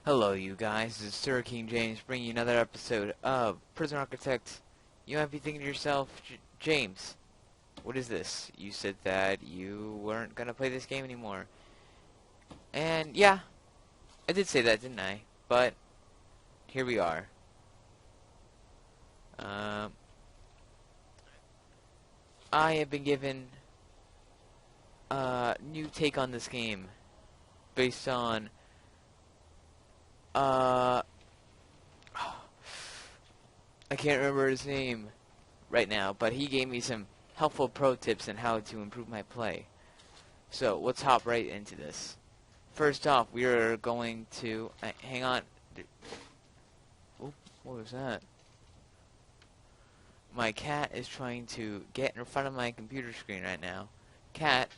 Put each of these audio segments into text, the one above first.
Hello you guys, this is Sir King James bringing you another episode of Pirson Architect. You might be thinking to yourself, James, what is this? You said that you weren't going to play this game anymore. And yeah, I did say that, didn't I? But here we are. I have been given a new take on this game based on I can't remember his name right now, but he gave me some helpful pro tips on how to improve my play. So let's hop right into this. First off, we are going to hang on. Oop, what was that? My cat is trying to get in front of my computer screen right now. Cat,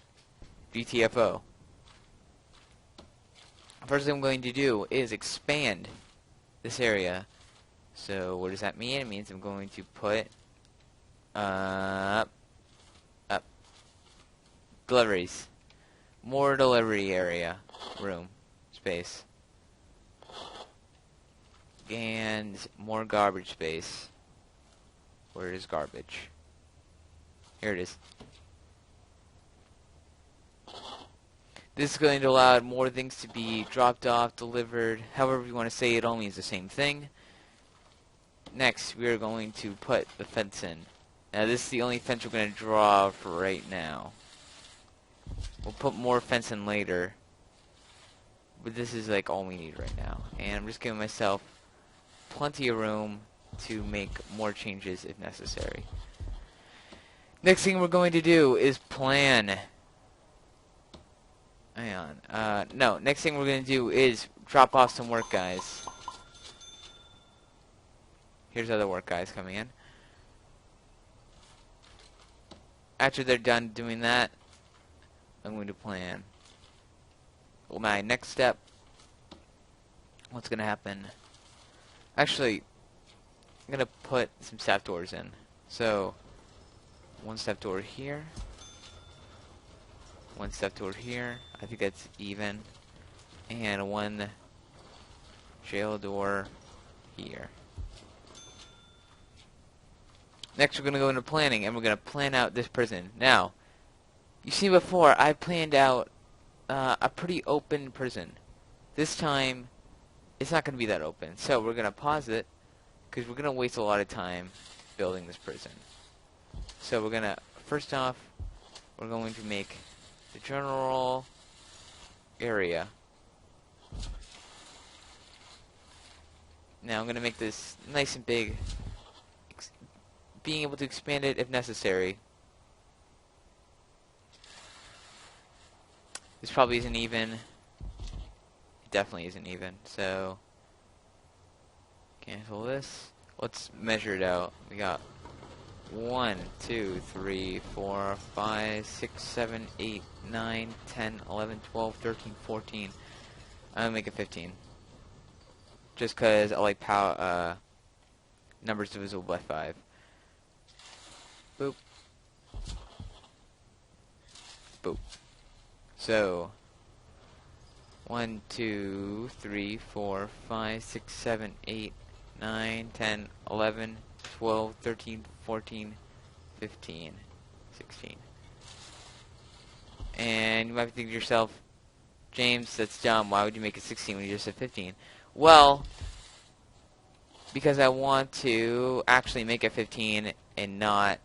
GTFO. First thing I'm going to do is expand this area. So what does that mean? It means I'm going to put up deliveries, more delivery area, room, space, and more garbage space. Where is garbage? Here it is. This is going to allow more things to be dropped off, delivered, however you want to say it, all means the same thing. Next, we are going to put the fence in. Now, this is the only fence we're going to draw for right now. We'll put more fence in later, but this is like all we need right now. And I'm just giving myself plenty of room to make more changes if necessary. Next thing we're going to do is plan. Hang on. No, next thing we're going to do is drop off some work guys. Here's other work guys coming in. After they're done doing that, I'm going to plan. Well, my next step, what's going to happen? Actually, I'm going to put some step doors in. So, one step door here. One step door here. I think that's even. And one jail door here. Next, we're going to go into planning, and we're going to plan out this prison. Now, you see before, I planned out a pretty open prison. This time, it's not going to be that open. So, we're going to pause it, because we're going to waste a lot of time building this prison. So, we're going to, first off, we're going to make the general area. Now I'm going to make this nice and big, being able to expand it if necessary. This probably isn't even. It definitely isn't even. So cancel this. Let's measure it out. We got 1, 2, 3, 4, 5, 6, 7, 8, 9, 10, 11, 12, 13, 14. I'm gonna make it 15. Just cause I like numbers divisible by 5. Boop. Boop. So 1, 2, 3, 4, 5, 6, 7, 8, 9, 10, 11, 12, 13, 14, 15, 16. And you might be thinking to yourself, James, that's dumb. Why would you make it 16 when you just said 15? Well, because I want to actually make it 15 and not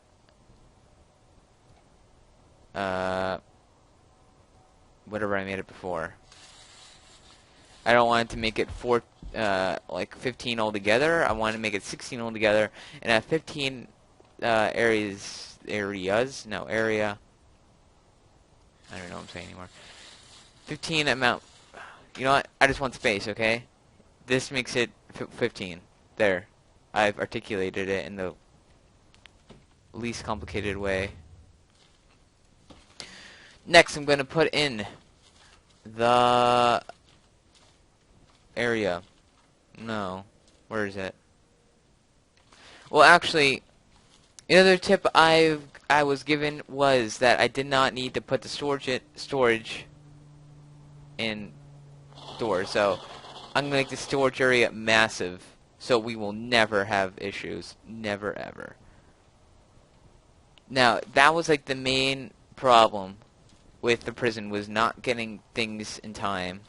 whatever I made it before. I don't want to make it like 15 altogether. I want to make it 16 altogether, and have 15 area. I don't know what I'm saying anymore. 15 amount. You know what? I just want space, okay? This makes it 15. There. I've articulated it in the least complicated way. Next, I'm going to put in the area. No. Where is it? Well, actually, the other tip I was given was that I did not need to put the storage in doors. So I'm gonna make the storage area massive, so we will never have issues. Never ever. Now, that was like the main problem with the prison, was not getting things in time.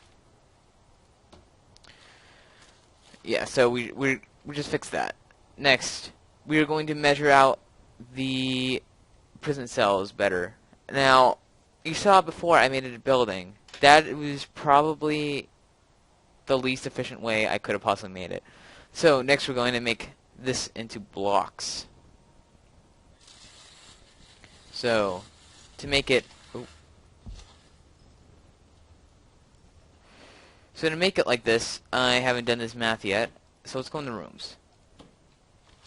Yeah, so we just fixed that. Next, we are going to measure out the prison cells better. Now, you saw before I made it a building. That was probably the least efficient way I could have possibly made it. So next we're going to make this into blocks. So, to make it... So to make it like this, I haven't done this math yet, so let's go in the rooms.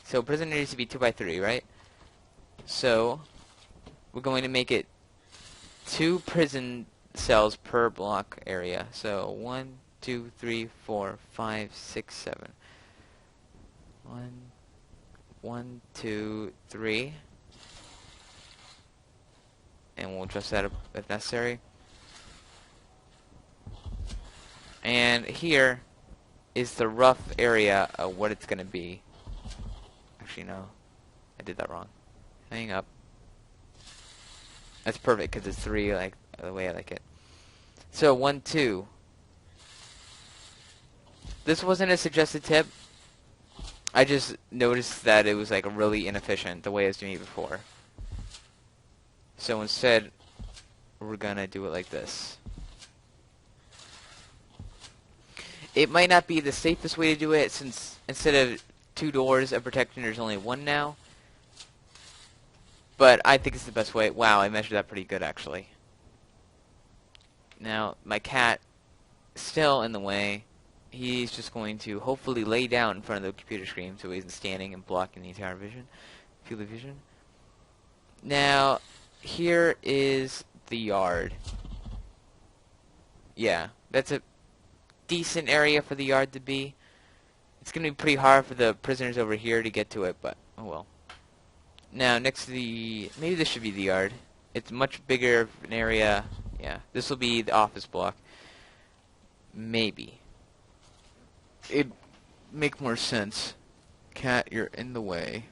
So prison needs to be 2 by 3, right? So, we're going to make it 2 prison cells per block area. So 1, 2, 3, 4, 5, 6, 7. 1, 2, 3. And we'll adjust that if necessary. And here is the rough area of what it's going to be. Actually, no. I did that wrong. Hang up. That's perfect because it's 3 like the way I like it. So 1, 2. This wasn't a suggested tip. I just noticed that it was like really inefficient the way I was doing it before. So instead, we're going to do it like this. It might not be the safest way to do it, since instead of 2 doors of protection, there's only 1 now. But I think it's the best way. Wow, I measured that pretty good, actually. Now, my cat is still in the way. He's just going to hopefully lay down in front of the computer screen so he isn't standing and blocking the entire field of vision. Now, here is the yard. Yeah, that's a decent area for the yard to be. It's going to be pretty hard for the prisoners over here to get to it, but oh well. Now, next to the... maybe this should be the yard. It's much bigger of an area. Yeah, this will be the office block. Maybe. It'd make more sense. Cat, you're in the way.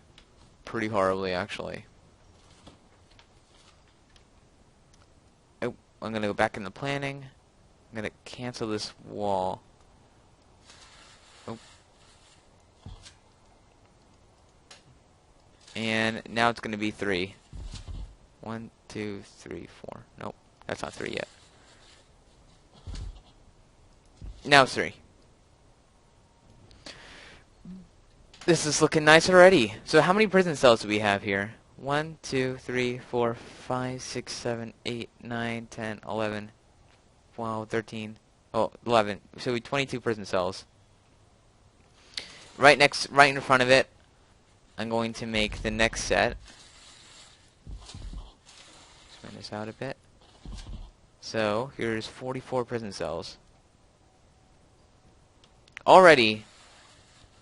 Pretty horribly, actually. Oh, I'm going to go back into planning. I'm going to cancel this wall. Oh. And now it's going to be 3. 1, 2, 3, 4. Nope, that's not 3 yet. Now it's 3. This is looking nice already. So how many prison cells do we have here? 1, 2, 3, 4, 5, 6, 7, 8, 9, 10, 11, 12, 13, 11. So we have 22 prison cells. Right in front of it, I'm going to make the next set. Spin this out a bit. So here's 44 prison cells. Already,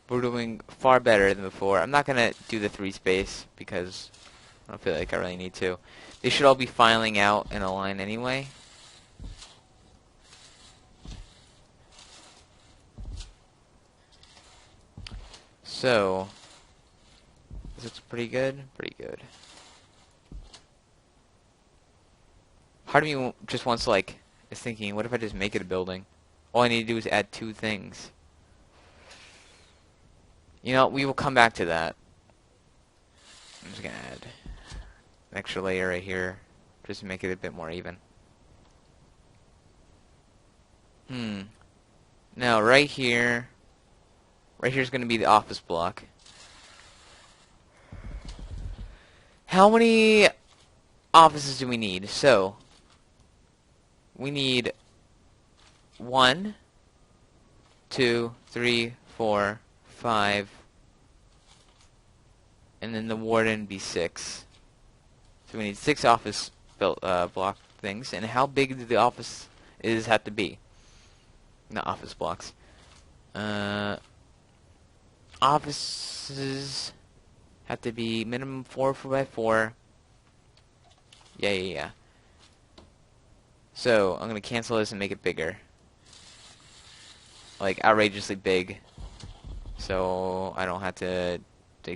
we're doing far better than before. I'm not going to do the 3 space because I don't feel like I really need to. They should all be filing out in a line anyway. So, this looks pretty good. Pretty good. Part of me just wants to, like, is thinking, what if I just make it a building? All I need to do is add 2 things. You know, we will come back to that. I'm just going to add an extra layer right here, just to make it a bit more even. Now, right here is going to be the office block. How many offices do we need? So, we need 1, 2, 3, 4, 5, and then the warden be 6. So we need 6 office block things. And how big do the office have to be? Not office blocks. Offices have to be minimum 4 by 4. Yeah. So I'm gonna cancel this and make it bigger. like outrageously big, so I don't have to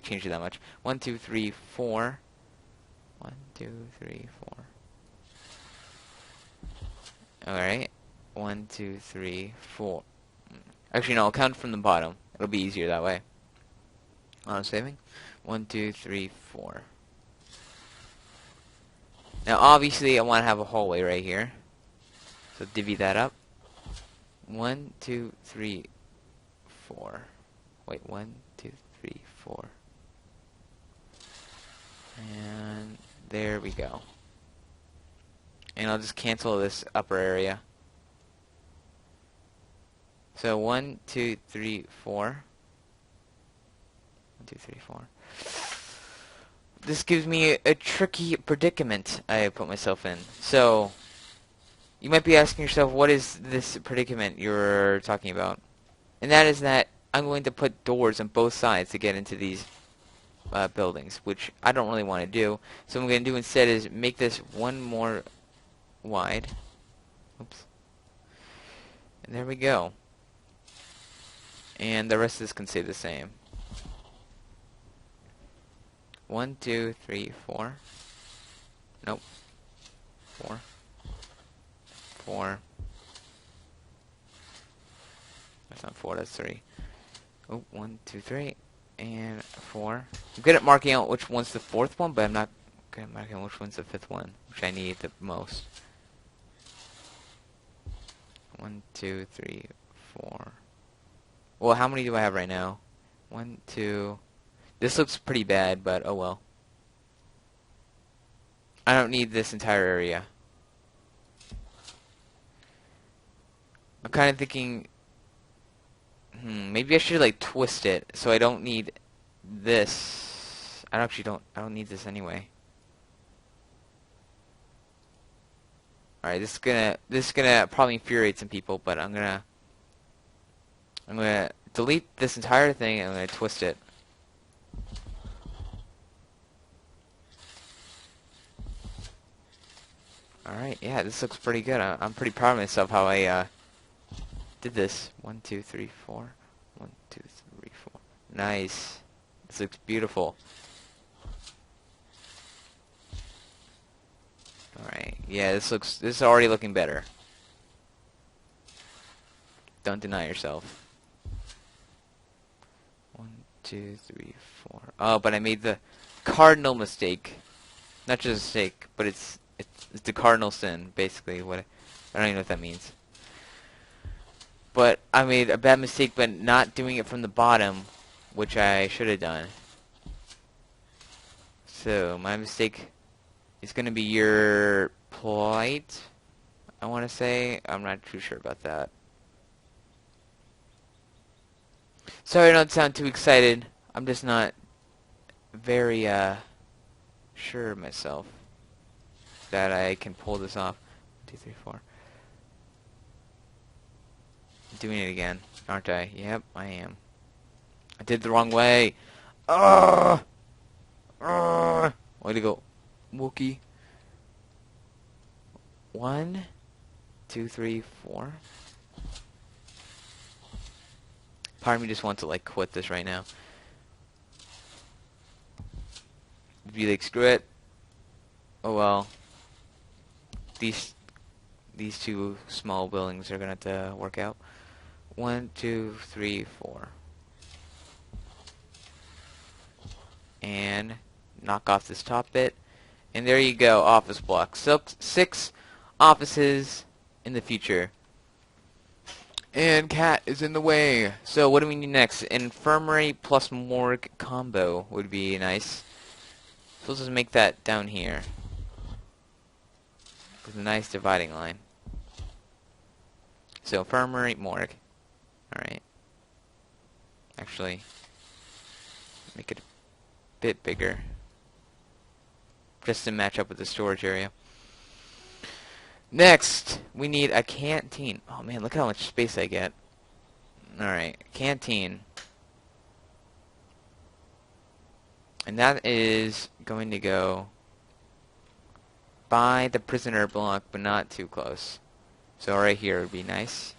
change it that much. 1, 2, 3, 4. 1, 2, 3, 4. Alright. 1, 2, 3, 4. Actually, no, I'll count from the bottom. It'll be easier that way. I'm saving. 1, 2, 3, 4. Now, obviously, I want to have a hallway right here. So divvy that up. 1, 2, 3, 4. Wait, 1, 2, 3, 4. And there we go. And I'll just cancel this upper area. So 1, 2, 3, 4. 1, 2, 3, 4. This gives me a tricky predicament I put myself in. So you might be asking yourself, what is this predicament you're talking about? And that is that I'm going to put doors on both sides to get into these buildings, which I don't really want to do. So what I'm going to do instead is make this one more wide. Oops. And there we go. And the rest of this can stay the same. 1, 2, 3, 4. Nope. 4. 4. That's not 4, that's 3. Oh, 1, 2, 3. And 4. I'm good at marking out which one's the fourth one, but I'm not good at marking out which one's the fifth one, which I need the most. 1, 2, 3, 4. Well, how many do I have right now? 1, 2. This looks pretty bad, but oh well. I don't need this entire area. I'm kind of thinking, maybe I should like twist it so I don't need this. I don't need this anyway. Alright, this is gonna probably infuriate some people, but I'm gonna delete this entire thing and I'm gonna twist it. Alright, yeah, this looks pretty good. I'm pretty proud of myself how I did this. 1, 2, 3, 4. 1, 2, 3, 4. Nice. This looks beautiful. Alright, yeah, this is already looking better. Don't deny yourself. 1, 2, 3, 4. Oh, but I made the cardinal mistake. Not just a mistake, but it's the cardinal sin, basically. I don't even know what that means. But I made a bad mistake, but not doing it from the bottom, which I should have done. So my mistake is going to be your plight, I want to say. I'm not too sure about that. Sorry I don't sound too excited. I'm just not very sure of myself that I can pull this off. 1, 2, 3, 4. I'm doing it again, aren't I? Yep, I am. I did it the wrong way. Way to go, Wookie. 1, 2, 3, 4. Part of me just wants to like quit this right now. Be like, screw it. Oh well. These two small buildings are gonna have to work out. 1, 2, 3, 4. And knock off this top bit. And there you go, office blocks. So 6 offices in the future. And cat is in the way. So what do we need next? Infirmary plus morgue combo would be nice. So let's just make that down here with a nice dividing line. So infirmary, morgue. Alright. Actually, make it a bit bigger, just to match up with the storage area. Next, we need a canteen. Oh man, look at how much space I get. Alright, canteen. And that is going to go by the prisoner block, but not too close. So right here would be nice.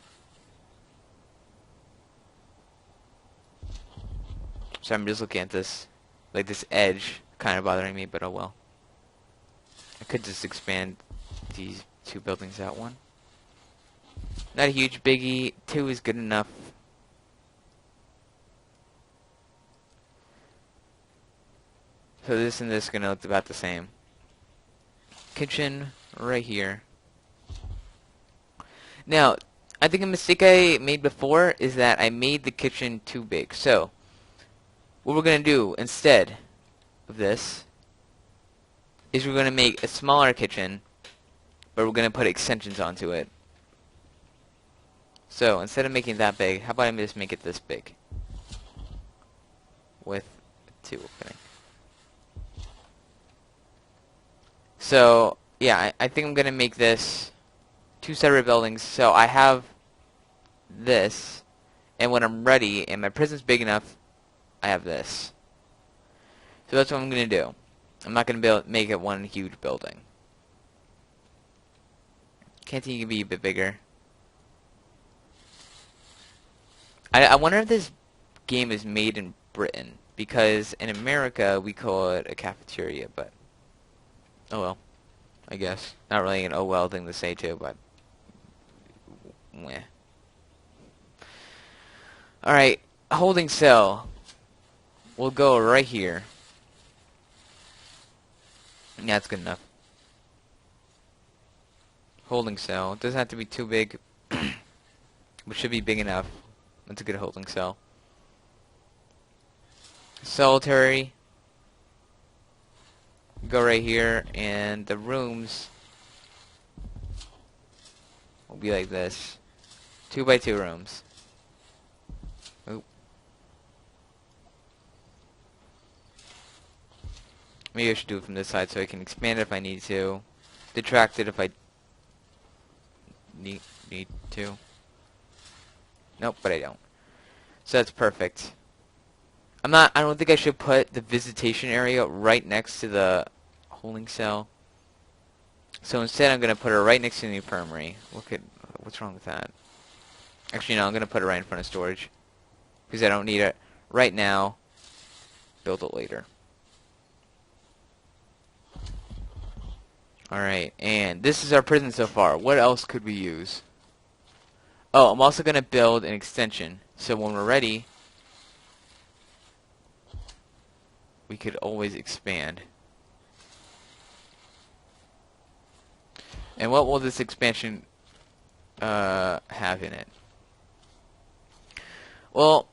So I'm just looking at this, like this edge, kind of bothering me, but oh well. I could just expand these two buildings out one. Not a huge biggie. 2 is good enough. So this and this are gonna look about the same. Kitchen right here. Now, I think a mistake I made before is that I made the kitchen too big. So, what we're gonna do instead of this is we're gonna make a smaller kitchen, but we're gonna put extensions onto it. So, instead of making it that big, how about I just make it this big? With 2 opening. So, yeah, I think I'm going to make this 2 separate buildings. So I have this, and when I'm ready, and my prison's big enough, I have this. So that's what I'm going to do. I'm not going to make it one huge building. Canteen can be a bit bigger. I wonder if this game is made in Britain, because in America we call it a cafeteria, but oh well, I guess. Not really an oh well thing to say too, but meh. Alright, holding cell. We'll go right here. Yeah, that's good enough. Holding cell. It doesn't have to be too big, but should be big enough. That's a good holding cell. Solitary. Go right here, and the rooms will be like this. 2 by 2 rooms. Oop. Maybe I should do it from this side so I can expand it if I need to. Detract it if I need to. Nope, but I don't. So that's perfect. I don't think I should put the visitation area right next to the holding cell. So instead I'm going to put it right next to the infirmary. What's wrong with that? Actually no, I'm going to put it right in front of storage. Because I don't need it right now. Build it later. Alright, and this is our prison so far. What else could we use? Oh, I'm also going to build an extension. So when we're ready, we could always expand. And what will this expansion have in it? Well,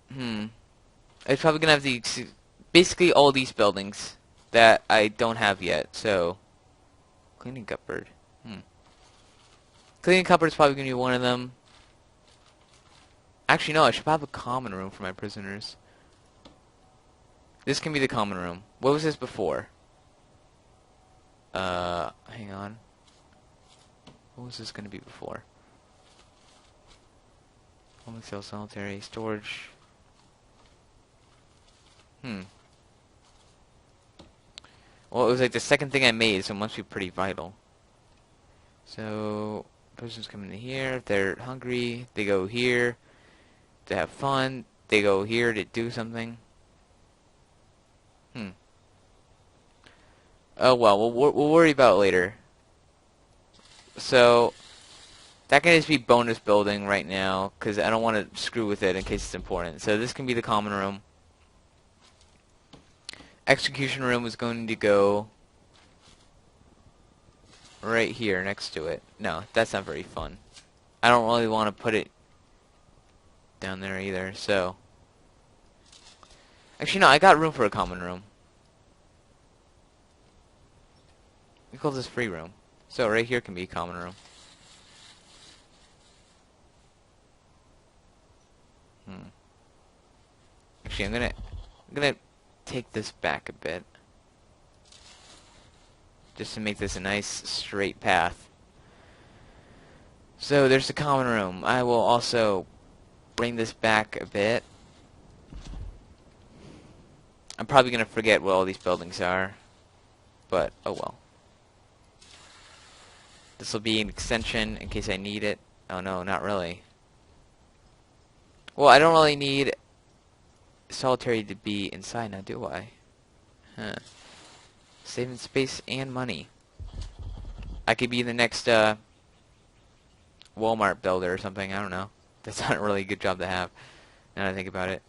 it's probably going to have basically all these buildings that I don't have yet. So, cleaning cupboard. Cleaning cupboard is probably going to be one of them. Actually, no, I should have a common room for my prisoners. This can be the common room. What was this before? Hang on. What was this going to be before? Holding cell, solitary, storage. Well, it was like the second thing I made, so it must be pretty vital. So, prisoners come in here. If they're hungry, they go here to have fun. They go here to do something. Oh well, we'll worry about it later. So that can just be bonus building right now because I don't want to screw with it in case it's important. So this can be the common room. Execution room is going to go right here next to it. No, that's not very fun. I don't really want to put it down there either. So actually no, I got room for a common room. We call this free room. So right here can be a common room. Actually, I'm gonna take this back a bit, just to make this a nice straight path. So there's the common room. I will also bring this back a bit. I'm probably gonna forget what all these buildings are, but oh well. This will be an extension in case I need it. Oh no, not really. Well, I don't really need solitary to be inside now, do I? Huh. Saving space and money. I could be the next Walmart builder or something. I don't know. That's not a really good job to have, now that I think about it.